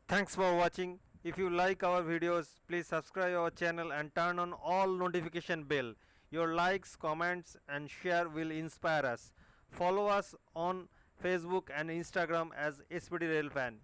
Thanks for watching. If you like our videos, please subscribe our channel and turn on all notification bell. Your likes, comments and share will inspire us. Follow us on Facebook and Instagram as SDAH.